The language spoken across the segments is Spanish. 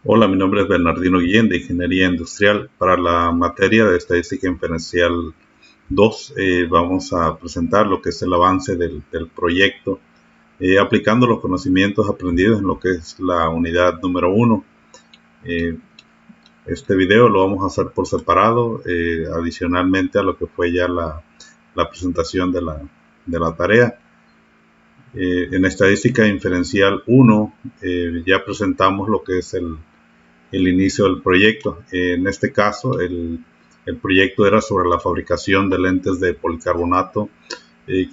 Hola, mi nombre es Bernardino Guillén de Ingeniería Industrial. Para la materia de Estadística Inferencial 2 vamos a presentar lo que es el avance del proyecto, aplicando los conocimientos aprendidos en lo que es la unidad número 1. Este video lo vamos a hacer por separado, adicionalmente a lo que fue ya la presentación de la tarea. En Estadística Inferencial 1 ya presentamos lo que es el inicio del proyecto. En este caso, el proyecto era sobre la fabricación de lentes de policarbonato,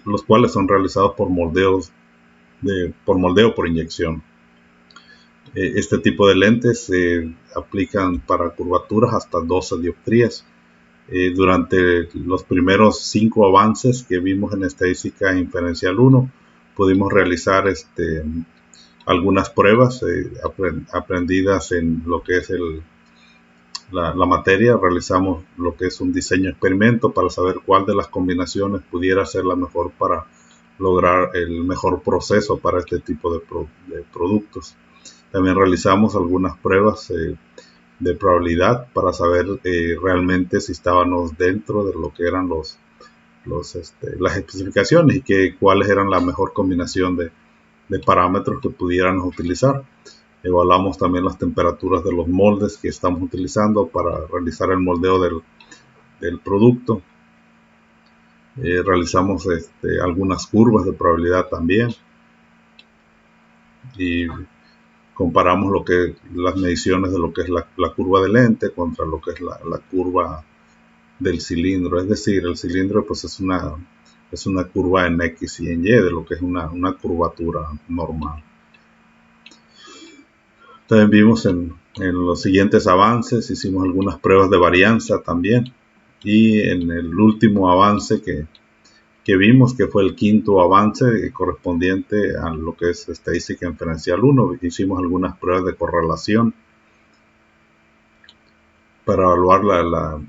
los cuales son realizados por moldeo por inyección. Este tipo de lentes se aplican para curvaturas hasta 12 dioptrías. Durante los primeros 5 avances que vimos en Estadística Inferencial 1, pudimos realizar algunas pruebas aprendidas en lo que es la materia. Realizamos lo que es un diseño experimento para saber cuál de las combinaciones pudiera ser la mejor para lograr el mejor proceso para este tipo de productos. También realizamos algunas pruebas de probabilidad para saber realmente si estábamos dentro de lo que eran las especificaciones y cuáles eran la mejor combinación de parámetros que pudiéramos utilizar. Evaluamos también las temperaturas de los moldes que estamos utilizando para realizar el moldeo del producto. Realizamos algunas curvas de probabilidad también y comparamos las mediciones de lo que es la curva de lente contra lo que es la curva del cilindro. Es decir, el cilindro pues es una curva en X y en Y de lo que es una curvatura normal. También vimos en los siguientes avances, hicimos algunas pruebas de varianza también. Y en el último avance que vimos, que fue el quinto avance correspondiente a lo que es Estadística Inferencial 1, hicimos algunas pruebas de correlación para evaluar la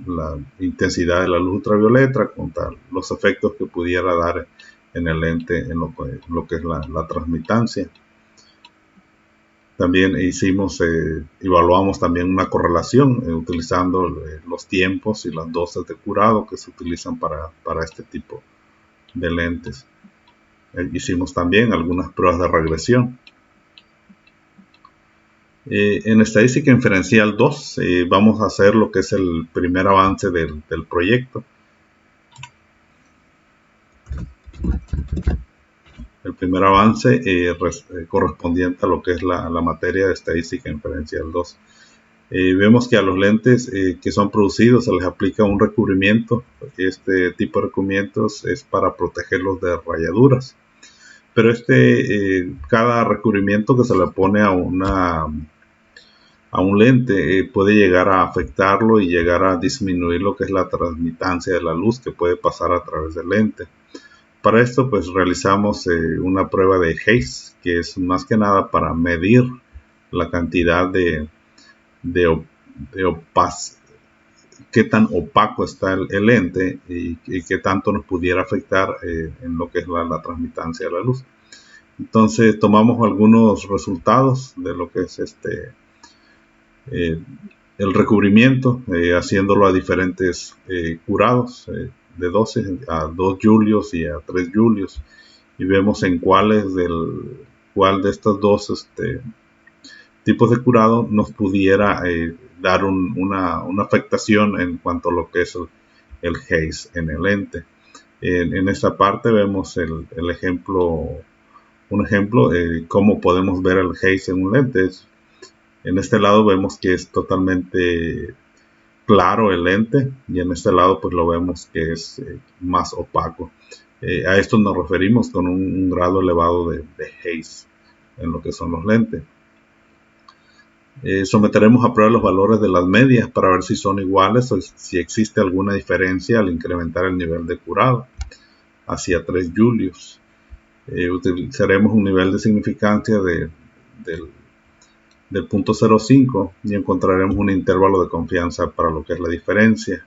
intensidad de la luz ultravioleta contra los efectos que pudiera dar en el lente en lo que es la transmitancia. También evaluamos también una correlación utilizando los tiempos y las dosis de curado que se utilizan para este tipo de lentes. Hicimos también algunas pruebas de regresión. En Estadística Inferencial 2 vamos a hacer lo que es el primer avance del proyecto. El primer avance correspondiente a lo que es la materia de Estadística Inferencial 2. Vemos que a los lentes que son producidos se les aplica un recubrimiento. Este tipo de recubrimientos es para protegerlos de rayaduras. Pero cada recubrimiento que se le pone a un lente puede llegar a afectarlo y llegar a disminuir lo que es la transmitancia de la luz que puede pasar a través del lente. Para esto pues realizamos una prueba de Haze, que es más que nada para medir la cantidad de qué tan opaco está el lente y qué tanto nos pudiera afectar en lo que es la transmitancia de la luz. Entonces tomamos algunos resultados de lo que es el recubrimiento, haciéndolo a diferentes curados de 12 a 2 julios y a 3 julios, y vemos en cuál de estos dos tipos de curado nos pudiera dar una afectación en cuanto a lo que es el haze en el lente. En esta parte vemos un ejemplo cómo podemos ver el haze en un lente. En este lado vemos que es totalmente claro el lente y en este lado pues lo vemos que es más opaco. A esto nos referimos con un grado elevado de haze en lo que son los lentes. Someteremos a prueba los valores de las medias para ver si son iguales o si existe alguna diferencia al incrementar el nivel de curado hacia 3 julios. Utilizaremos un nivel de significancia del 0.05 y encontraremos un intervalo de confianza para lo que es la diferencia.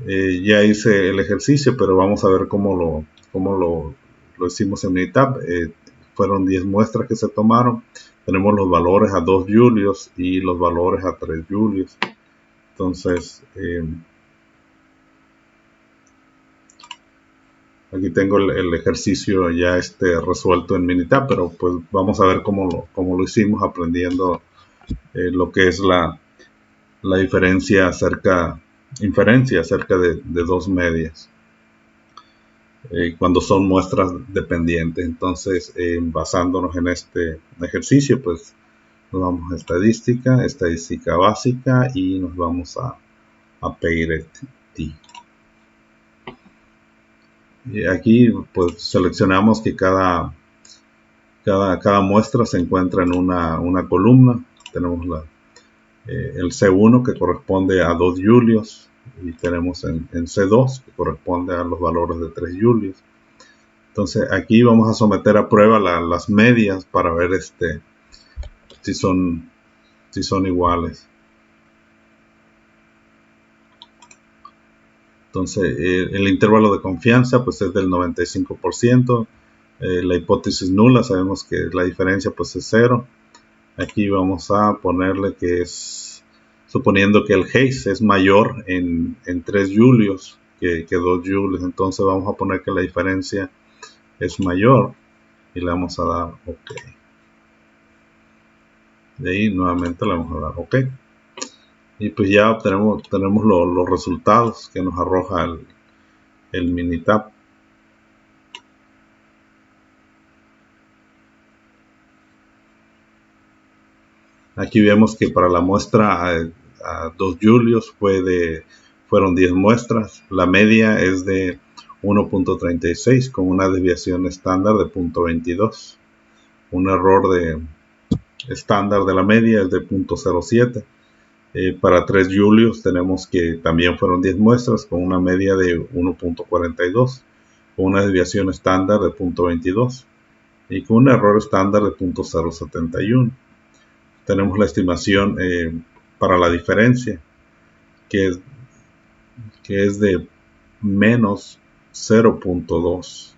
Ya hice el ejercicio, pero vamos a ver cómo lo hicimos en Minitab. fueron 10 muestras que se tomaron. Tenemos los valores a 2 julios y los valores a 3 julios. Entonces, aquí tengo el ejercicio ya resuelto en Minitab, pero pues vamos a ver cómo lo hicimos, aprendiendo lo que es la inferencia acerca de dos medias cuando son muestras dependientes. Entonces, basándonos en este ejercicio, pues nos vamos a estadística básica, y nos vamos a PairT. Y aquí pues seleccionamos que cada muestra se encuentra en una columna. Tenemos el C1, que corresponde a 2 julios, y tenemos en C2, que corresponde a los valores de 3 julios. Entonces aquí vamos a someter a prueba las medias para ver si son iguales. Entonces el intervalo de confianza pues es del 95%. La hipótesis nula, sabemos que la diferencia pues es 0. Aquí vamos a ponerle que es, suponiendo que el Hayes es mayor en 3 julios que 2 julios, entonces vamos a poner que la diferencia es mayor, y le vamos a dar OK. De ahí nuevamente le vamos a dar OK. Y pues ya tenemos los resultados que nos arroja el Minitab. Aquí vemos que para la muestra a 2 julios fueron 10 muestras. La media es de 1.36 con una desviación estándar de 0.22. Un error de estándar de la media es de 0.07. Para 3 julios tenemos que también fueron 10 muestras con una media de 1.42, con una desviación estándar de 0.22 y con un error estándar de 0.071. Tenemos la estimación para la diferencia, que es de menos 0.2.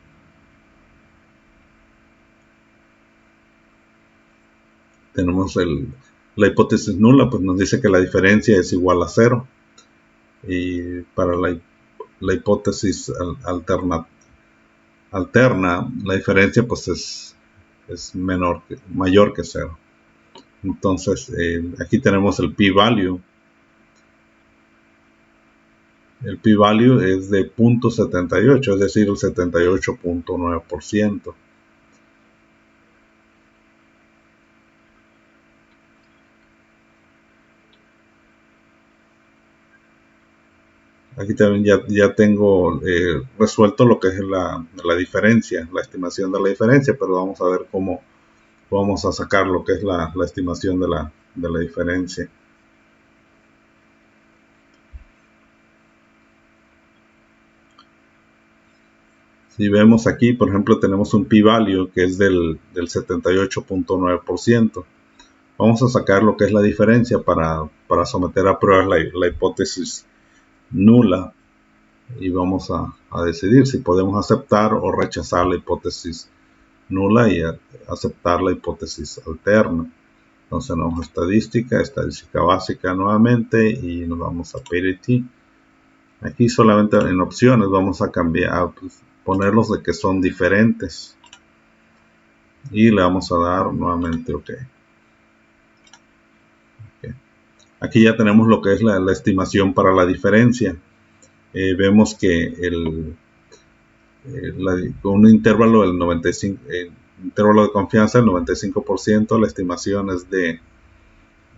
Tenemos la hipótesis nula, pues nos dice que la diferencia es igual a 0. Y para la hipótesis alterna, la diferencia pues es mayor que 0. Entonces, aquí tenemos el p-value. El p-value es de 0.78, es decir, el 78.9%. Aquí también ya tengo resuelto lo que es la diferencia, la estimación de la diferencia, pero vamos a ver cómo vamos a sacar lo que es la estimación de la diferencia. Si vemos aquí, por ejemplo, tenemos un p-value que es del 78.9%. Vamos a sacar lo que es la diferencia para someter a prueba la hipótesis nula, y vamos a decidir si podemos aceptar o rechazar la hipótesis nula y aceptar la hipótesis alterna. Entonces nos vamos a estadística básica nuevamente, y nos vamos a PairT. Aquí solamente en opciones vamos a cambiar, ponerlos de que son diferentes, y le vamos a dar nuevamente OK. Aquí ya tenemos lo que es la estimación para la diferencia. Vemos que con un intervalo del 95%, intervalo de confianza del 95%, la estimación es de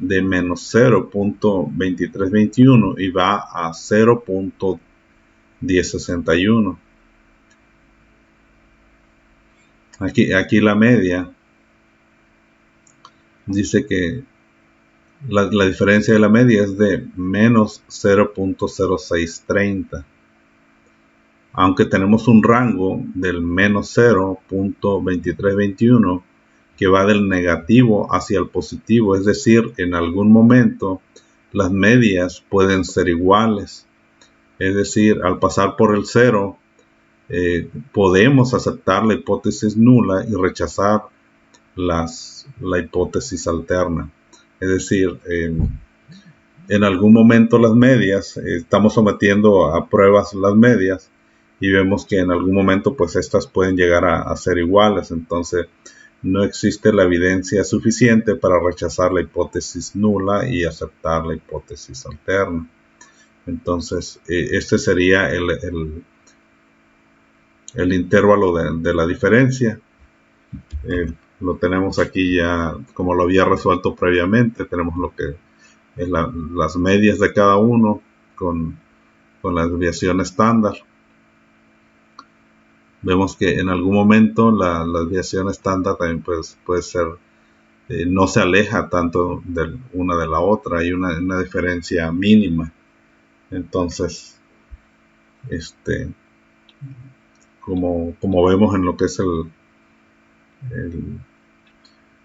menos 0.2321 y va a 0.1061. Aquí la media dice que la diferencia de la media es de menos 0.0630. Aunque tenemos un rango del menos 0.2321 que va del negativo hacia el positivo, es decir, en algún momento las medias pueden ser iguales. Es decir, al pasar por el 0, podemos aceptar la hipótesis nula y rechazar la hipótesis alterna. Es decir, en algún momento las medias, estamos sometiendo a pruebas las medias y vemos que en algún momento pues estas pueden llegar a ser iguales. Entonces no existe la evidencia suficiente para rechazar la hipótesis nula y aceptar la hipótesis alterna. Entonces este sería el intervalo de la diferencia. Lo tenemos aquí ya como lo había resuelto previamente. Tenemos lo que es las medias de cada uno con la desviación estándar. Vemos que en algún momento la desviación estándar también puede ser, no se aleja tanto de una de la otra, hay una diferencia mínima. Entonces, como vemos en lo que es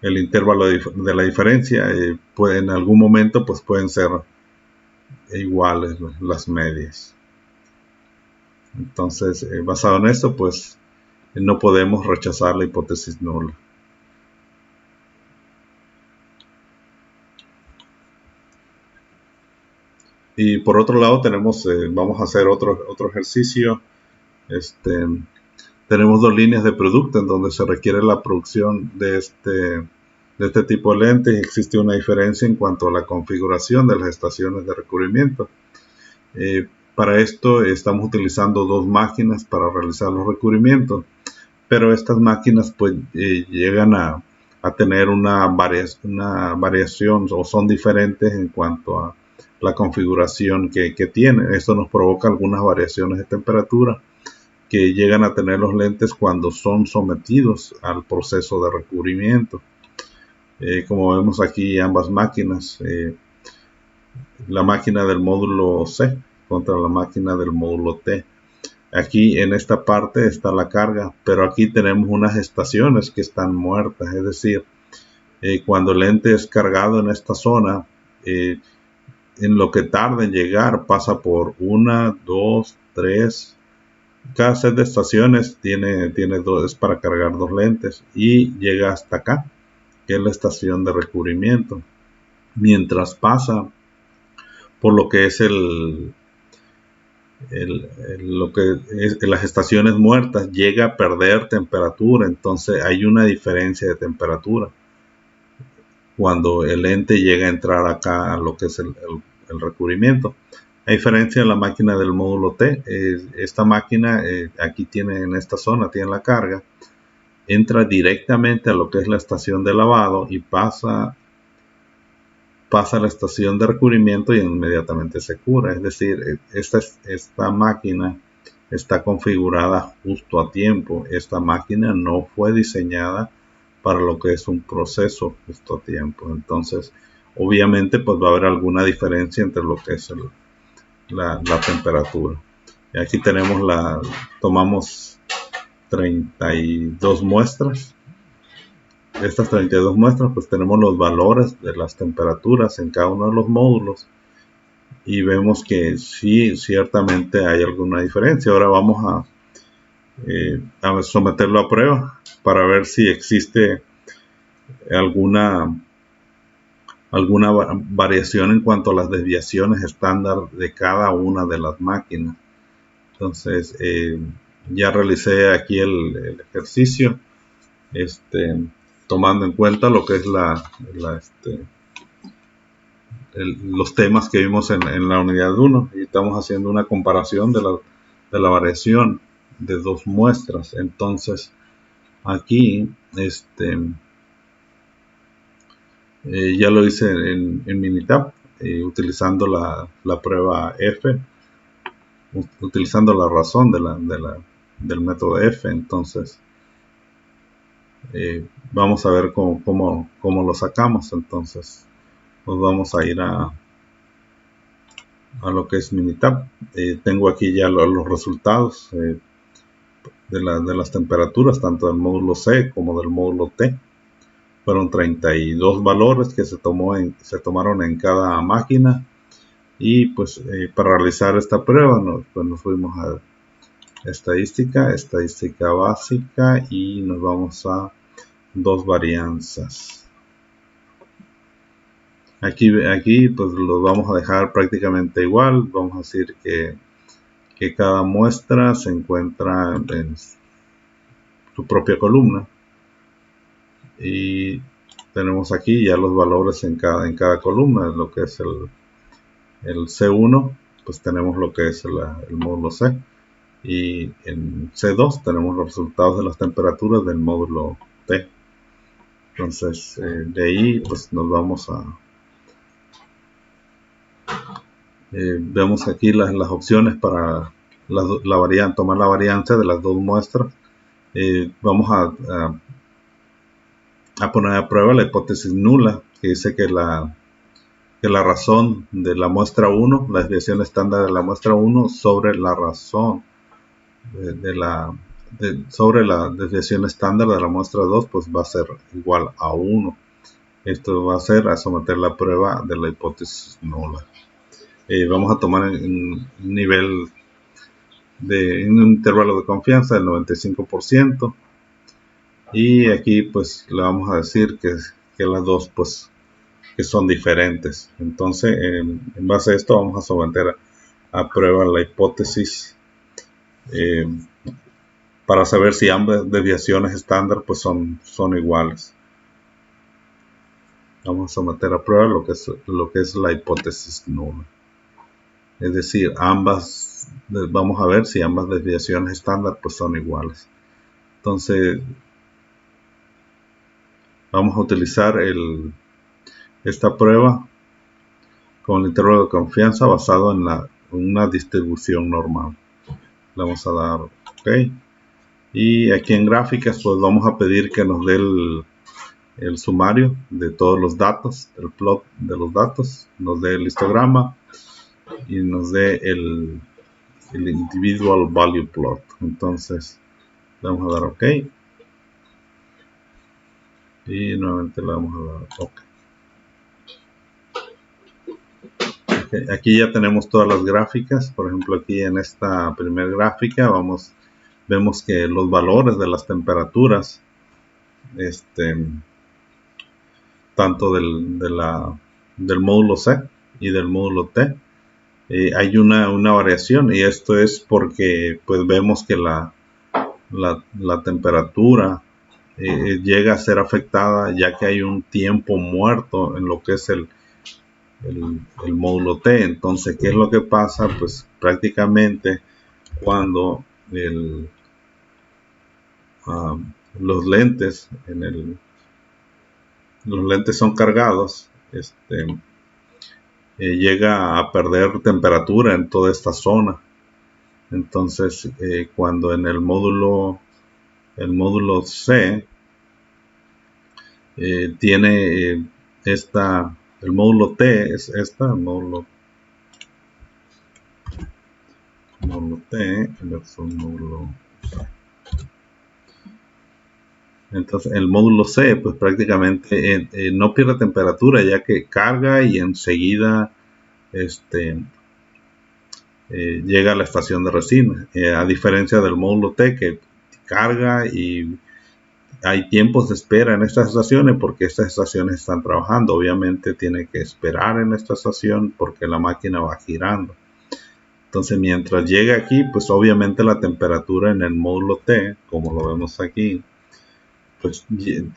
el intervalo de la diferencia, en algún momento pues pueden ser iguales las medias. Entonces, basado en esto, pues no podemos rechazar la hipótesis nula. Y por otro lado tenemos, vamos a hacer otro ejercicio. Tenemos dos líneas de producto en donde se requiere la producción de este tipo de lentes y existe una diferencia en cuanto a la configuración de las estaciones de recubrimiento. Para esto estamos utilizando dos máquinas para realizar los recubrimientos, pero estas máquinas pues llegan a tener una variación o son diferentes en cuanto a la configuración que tienen. Esto nos provoca algunas variaciones de temperatura que llegan a tener los lentes cuando son sometidos al proceso de recubrimiento. Como vemos aquí ambas máquinas, la máquina del módulo C contra la máquina del módulo T. Aquí en esta parte está la carga, pero aquí tenemos unas estaciones que están muertas, es decir, cuando el lente es cargado en esta zona, en lo que tarda en llegar pasa por 1, 2, 3, cada set de estaciones tiene dos, es para cargar dos lentes y llega hasta acá, que es la estación de recubrimiento. Mientras pasa por lo que es lo que es las estaciones muertas, llega a perder temperatura, entonces hay una diferencia de temperatura cuando el lente llega a entrar acá a lo que es el recubrimiento. A diferencia de la máquina del módulo T, esta máquina aquí tiene, en esta zona tiene la carga, entra directamente a lo que es la estación de lavado y pasa a la estación de recubrimiento y inmediatamente se cura. Es decir, esta máquina está configurada justo a tiempo. Esta máquina no fue diseñada para lo que es un proceso justo a tiempo. Entonces, obviamente, pues va a haber alguna diferencia entre lo que es la temperatura. Y aquí tenemos tomamos 32 muestras. Estas 32 muestras, pues tenemos los valores de las temperaturas en cada uno de los módulos y vemos que sí, ciertamente hay alguna diferencia. Ahora vamos a someterlo a prueba para ver si existe alguna variación en cuanto a las desviaciones estándar de cada una de las máquinas. Entonces ya realicé aquí el ejercicio, tomando en cuenta lo que es los temas que vimos en la unidad 1, y estamos haciendo una comparación de la variación de dos muestras. Entonces aquí ya lo hice en Minitab, utilizando la prueba F, utilizando la razón del método F. Entonces vamos a ver cómo lo sacamos. Entonces nos vamos a ir a lo que es Minitab. Tengo aquí ya los resultados de las temperaturas, tanto del módulo C como del módulo T. Fueron 32 valores que se tomaron en cada máquina, y pues para realizar esta prueba nos fuimos a estadística básica y nos vamos a dos varianzas. Aquí pues los vamos a dejar prácticamente igual. Vamos a decir que cada muestra se encuentra en su propia columna, y tenemos aquí ya los valores en cada columna. Lo que es el C1, pues tenemos lo que es el módulo C, y en C2 tenemos los resultados de las temperaturas del módulo T. Entonces de ahí pues nos vamos a vemos aquí las opciones para tomar la varianza de las dos muestras. Vamos a poner a prueba la hipótesis nula, que dice que la razón de la muestra 1, la desviación estándar de la muestra 1 sobre la razón sobre la desviación estándar de la muestra 2, pues va a ser igual a 1. Esto va a ser a someter la prueba de la hipótesis nula. Vamos a tomar un nivel en un intervalo de confianza del 95%, y aquí pues le vamos a decir que las dos pues que son diferentes. Entonces en base a esto vamos a someter a prueba la hipótesis para saber si ambas desviaciones estándar pues son iguales. Vamos a someter a prueba lo que es la hipótesis nula. Es decir, vamos a ver si ambas desviaciones estándar pues son iguales. Entonces vamos a utilizar esta prueba con el intervalo de confianza basado en una distribución normal. Le vamos a dar OK. Y aquí en gráficas pues vamos a pedir que nos dé el sumario de todos los datos, el plot de los datos, nos dé el histograma y nos dé el individual value plot. Entonces le vamos a dar OK, y nuevamente le vamos a dar OK. Aquí ya tenemos todas las gráficas. Por ejemplo, aquí en esta primera gráfica vemos que los valores de las temperaturas tanto del módulo C y del módulo T, hay una variación, y esto es porque pues vemos que la temperatura llega a ser afectada, ya que hay un tiempo muerto en lo que es el módulo T. Entonces, ¿qué es lo que pasa? Pues prácticamente cuando los lentes son cargados, llega a perder temperatura en toda esta zona. Entonces cuando en el módulo C tiene el módulo T es el módulo T versus módulo C. Entonces el módulo C pues prácticamente no pierde temperatura, ya que carga y enseguida llega a la estación de resina, a diferencia del módulo T, que carga y hay tiempos de espera en estas estaciones, porque estas estaciones están trabajando. Obviamente tiene que esperar en esta estación porque la máquina va girando. Entonces mientras llega aquí, pues obviamente la temperatura en el módulo T, como lo vemos aquí, pues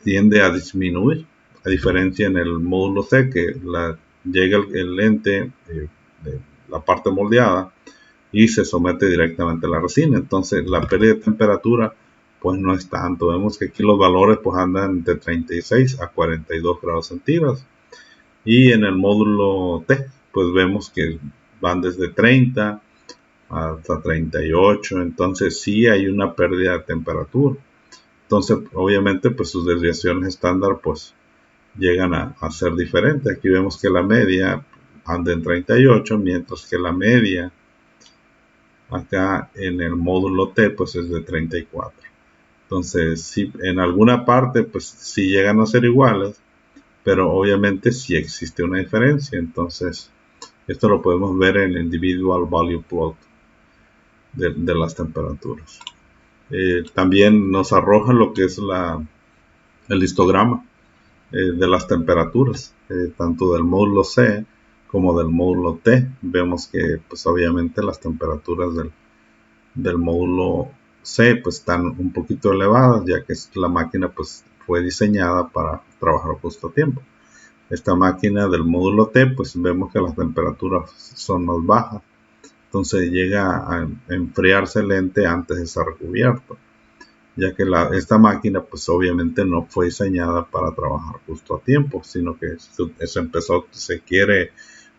tiende a disminuir, a diferencia en el módulo C, que llega el lente de la parte moldeada y se somete directamente a la resina. Entonces la pérdida de temperatura pues no es tanto. Vemos que aquí los valores pues andan de 36 a 42 grados centígrados, y en el módulo T pues vemos que van desde 30 hasta 38. Entonces sí hay una pérdida de temperatura. Entonces obviamente pues sus desviaciones estándar pues llegan a ser diferentes. Aquí vemos que la media anda en 38, mientras que la media acá en el módulo T pues es de 34. Entonces sí, en alguna parte pues sí llegan a ser iguales, pero obviamente sí existe una diferencia. Entonces esto lo podemos ver en el individual value plot de las temperaturas. También nos arroja lo que es el histograma de las temperaturas, tanto del módulo C como del módulo T. Vemos que pues obviamente las temperaturas del módulo C pues están un poquito elevadas, ya que la máquina pues fue diseñada para trabajar justo a tiempo. Esta máquina del módulo T pues vemos que las temperaturas son más bajas, entonces llega a enfriarse el lente antes de ser recubierto, ya que esta máquina pues obviamente no fue diseñada para trabajar justo a tiempo, sino que se quiere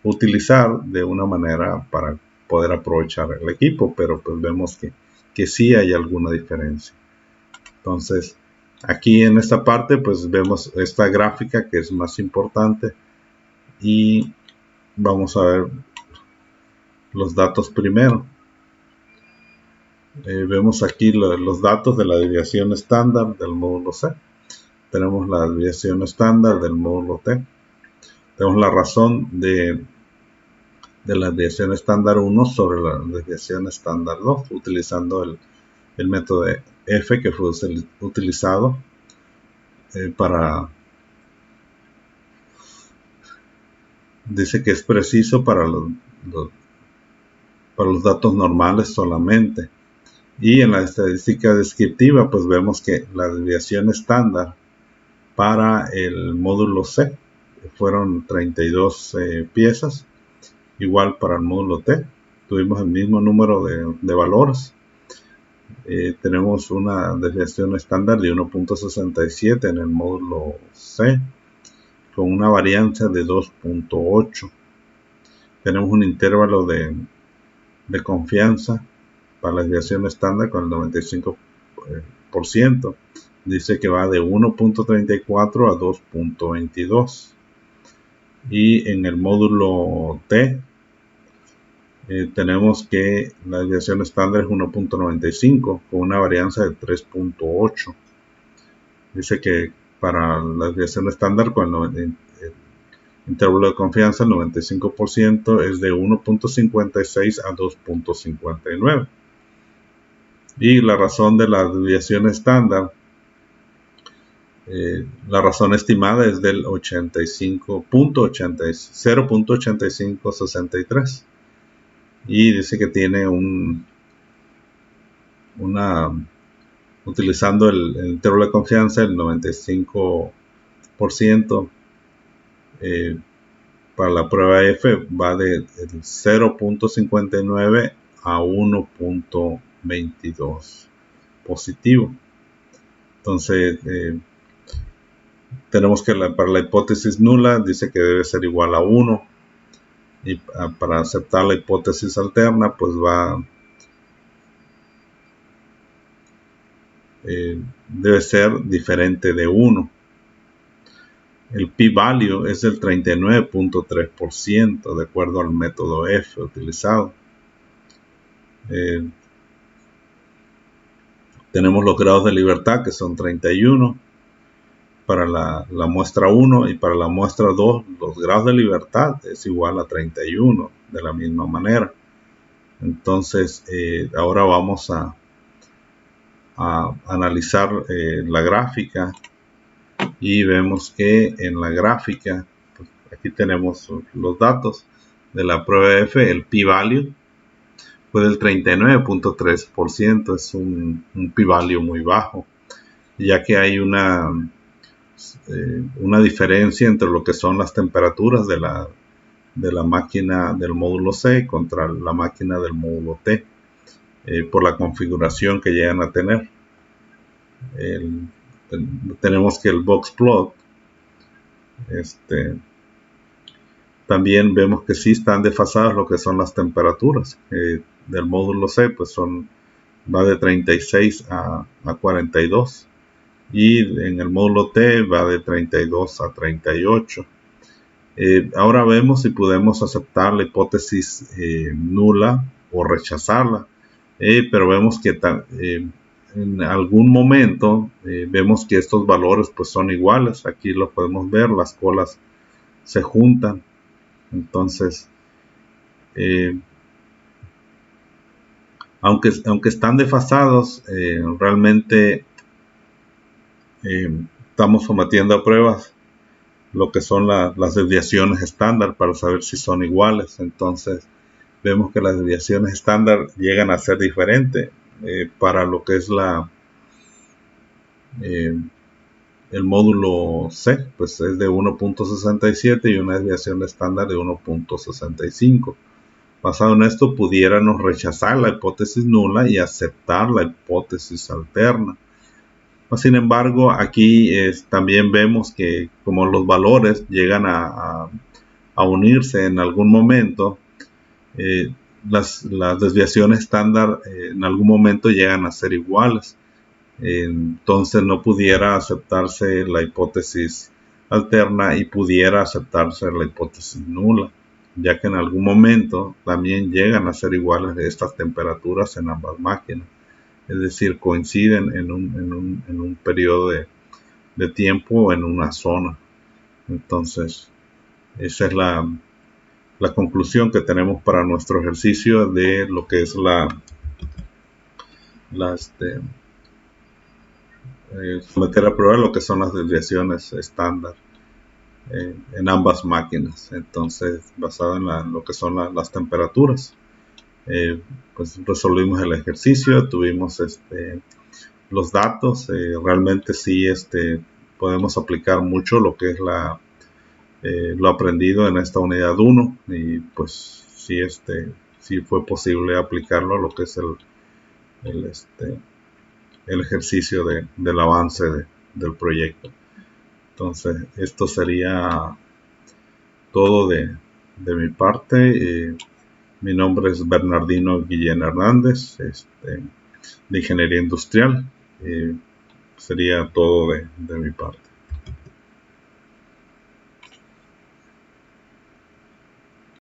utilizar de una manera para poder aprovechar el equipo, pero pues vemos que sí hay alguna diferencia. Entonces aquí en esta parte pues vemos esta gráfica que es más importante y vamos a ver los datos primero. Vemos aquí los datos de la desviación estándar del módulo C. Tenemos la desviación estándar del módulo T. Tenemos la razón de la desviación estándar 1 sobre la desviación estándar 2, utilizando el método de F que fue utilizado dice que es preciso para los datos normales solamente. Y en la estadística descriptiva pues vemos que la desviación estándar para el módulo C fueron 32 piezas, igual para el módulo T tuvimos el mismo número de valores. Tenemos una desviación estándar de 1.67 en el módulo C con una varianza de 2.8. tenemos un intervalo de confianza para la desviación estándar con el 95%. Dice que va de 1.34 a 2.22. Y en el módulo T tenemos que la desviación estándar es 1.95 con una varianza de 3.8. Dice que para la desviación estándar con el intervalo de confianza el 95% es de 1.56 a 2.59. Y la razón de la desviación estándar, la razón estimada es del 0.8563 y dice que tiene utilizando el intervalo de confianza el 95%, para la prueba F va de 0.59 a 1.22 positivo. Entonces tenemos que para la hipótesis nula dice que debe ser igual a 1 y para aceptar la hipótesis alterna pues debe ser diferente de 1. El p-value es del 39.3% de acuerdo al método F utilizado. Tenemos los grados de libertad que son 31 para la muestra 1 y para la muestra 2 los grados de libertad es igual a 31 de la misma manera. Entonces ahora vamos a analizar la gráfica y vemos que en la gráfica pues, aquí tenemos los datos de la prueba F. El p-value fue del 39.3%, es un p-value muy bajo, ya que hay una diferencia entre lo que son las temperaturas de la máquina del módulo C contra la máquina del módulo T, por la configuración que llegan a tener. Tenemos que el box plot también vemos que sí están desfasadas lo que son las temperaturas del módulo C, pues va de 36 a 42 y en el módulo T va de 32 a 38. Ahora vemos si podemos aceptar la hipótesis nula o rechazarla, pero vemos que en algún momento vemos que estos valores pues son iguales. Aquí lo podemos ver, las colas se juntan. Entonces aunque están desfasados, realmente estamos sometiendo a pruebas lo que son las desviaciones estándar para saber si son iguales. Entonces vemos que las desviaciones estándar llegan a ser diferentes para lo que es el módulo C, pues es de 1.67 y una desviación estándar de 1.65. Basado en esto, pudiéramos rechazar la hipótesis nula y aceptar la hipótesis alterna. Sin embargo, aquí también vemos que como los valores llegan a unirse en algún momento, las desviaciones estándar en algún momento llegan a ser iguales. Entonces no pudiera aceptarse la hipótesis alterna y pudiera aceptarse la hipótesis nula, ya que en algún momento también llegan a ser iguales estas temperaturas en ambas máquinas. Es decir, coinciden en un periodo de tiempo o en una zona. Entonces, esa es la conclusión que tenemos para nuestro ejercicio de lo que es someter a prueba lo que son las desviaciones estándar en ambas máquinas. Entonces, basado en lo que son las temperaturas, pues resolvimos el ejercicio, tuvimos los datos. Realmente sí podemos aplicar mucho lo que es lo aprendido en esta unidad 1, y pues sí fue posible aplicarlo a lo que es el ejercicio del avance del proyecto. Entonces, esto sería todo de mi parte. Mi nombre es Bernardino Guillén Hernández, de Ingeniería Industrial. Sería todo de mi parte.